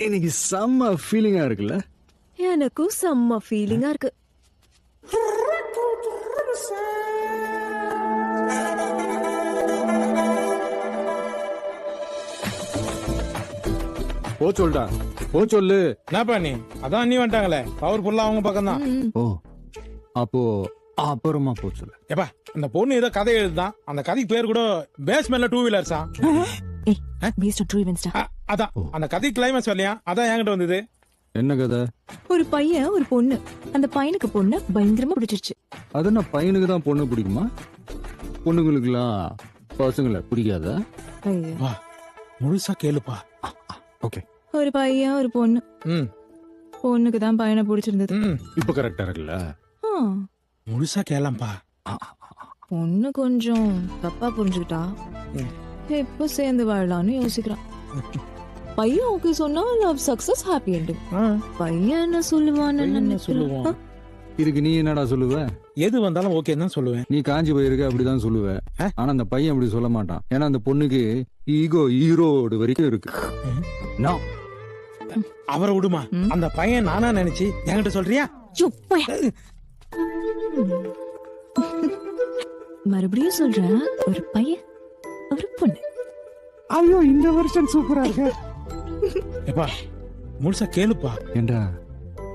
இன்னைக்கு செம்ம ஃபீலிங்கா இருக்குல்ல? எனக்கும் செம்ம ஃபீலிங்கா இருக்கு. போ சொல்டா, போ சொல்லு. என்னப்பா நீ அதான் நீ வந்துட்டாங்களே பவர்ஃபுல்லா அவங்க பக்கம் தான். ஓ, அப்போ அப்புறமா போ சொல்லு. ஏப்பா அந்த பொண்ணு ஏதோ கதை எழுதுதான், அந்த கதைக்கு பேர் கூட பேஸ்மென்ட்ல 2 வீலர்ஸா. அதான் அந்த கதை கிளைமேக்ஸ் வரலையா, அதான் என்கிட்ட வந்தது. என்ன கதை? ஒரு பையன் ஒரு பொண்ணு, அந்த பையனுக்கு பொண்ணு பயங்கரமா பிடிச்சிருச்சு. அது என்ன பையனுக்கு தான் பொண்ணு பிடிக்குமா? பொண்ணுங்களுக்குலாம் பசங்களை பிடிக்காதா? வா முழுசா கேளுப்பா. ஓகே. ஒரு பையன் ஒரு பொண்ணு, பொண்ணுக்கு தான் பையனை பிடிச்சிருந்தது. இப்ப கரெக்டா இருக்குல்ல? முழுசா கேளம்பா. பொண்ணு கொஞ்சம் தப்பா புரிஞ்சுக்கிட்டா, எப்ப சேர்ந்து வாழலாம்னு யோசிக்கிறான். பையன் ஓகே சொன்னா லவ் சக்சஸ் ஹாப்பி எண்டிங். பையன் என்ன சொல்லுவான்னு சொல்லுவான். இதுக்கு நீ என்னடா சொல்லுவ? எது வந்தாலும் ஓகே தான் சொல்லுவேன். நீ காஞ்சி போயிருக்க அப்படிதான் சொல்லுவ. ஆனா அந்த பையன் அப்படி சொல்ல மாட்டான். ஏன்னா அந்த பொண்ணுக்கு ஈகோ ஈரோடு வரைக்கும் இருக்கு. அவரை விடுமா, அந்த பையன் நானா நினைச்சு என்கிட்ட சொல்றியா? மறுபடியும் சொல்றேன், ஒரு பையன் ஒரு பொண்ணு. ஐயோ, இந்த வருஷம் சூப்பரா இருக்கு. ஏப்பா முழுசா கேளுப்பா. ஏண்டா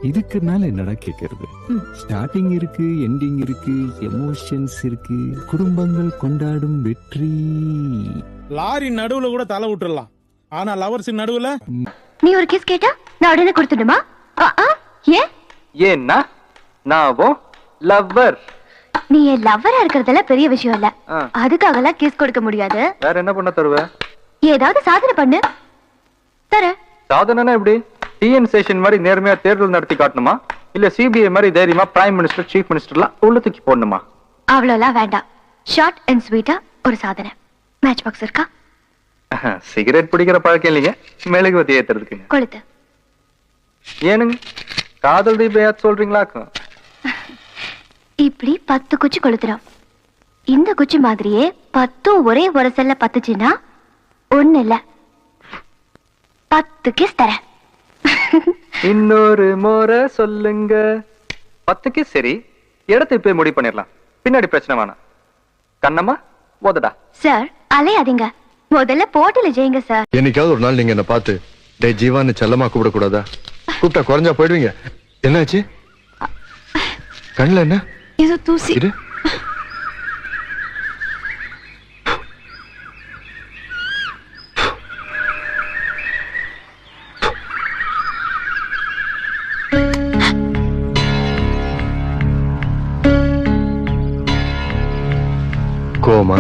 இதுக்கு மேல என்னடா கேக்குறது? ஸ்டார்டிங் இருக்கு, எண்டிங் இருக்கு, எமோஷன்ஸ் இருக்கு, குடும்பங்கள் கொண்டாடும் வெற்றி. லாரி நடுவுல கூட தலை விட்டுறலாம், ஆனா லவர்ஸ் நடுவுல. நீ ஒரு கிஸ் கேட்டா நான் உடனே கொடுத்துடுமா? ஏன்னா நான் லவ்வர். நீ என் லவ்வரா இருக்கிறதுல பெரிய விஷயம் இல்ல, அதுக்காக எல்லாம் கிஸ் கொடுக்க முடியாது. வேற என்ன பண்ண தருவ? ஏதாவது சாதனை பண்ணு தர. சாதனைனா எப்படி? டிஎன் ஸ்டேஷன் மாதிரி நேர்மையா தேர்தல் நடத்தி காட்டணுமா, இல்ல சிபிஐ மாதிரி தைரியமா பிரைம் மினிஸ்டர் சீஃப் மினிஸ்டர்லாம் உள்ள தூக்கி போடணுமா? அவ்வளவுலாம் வேண்டாம், ஷார்ட் அண்ட் ஸ்வீட்டா ஒரு சாதனை. மேட்ச் பாக்ஸ் இருக்கா? சிகரெட் பிடிக்கிற பழக்கம் இல்லைங்க, மெழுகுவத்தி ஏத்துறதுக்குங்க. கொளுத்து. ஏனுங்க காதல் தீபம் சொல்றீங்களாக்கும்? இப்படி 10 குச்சி கொளுத்துறோம். இந்த குச்சி மாதிரியே 10 ஒரே ஒரு செல்ல பத்துச்சுன்னா ஒண்ணு இல்ல 10 கிஸ் தர. இன்னொரு முறை சொல்லுங்க. 10 கிஸ் சரி, இடத்தை போய் முடிவு பண்ணிடலாம், பின்னாடி பிரச்சனை வேணாம். கண்ணம்மா போதடா. சார் அலையாதீங்க, முதல்ல போட்டில ஜெயிங்க சார். என்னைக்காவது ஒரு நாள் நீங்க என்ன பார்த்து டே ஜீவான்னு செல்லமா கூப்பிட கூடாதா? கூப்பிட்டா குறைஞ்சா போயிடுவீங்க. என்னாச்சு? கண்ணுல என்ன? ஏதோ தூசி. கோமா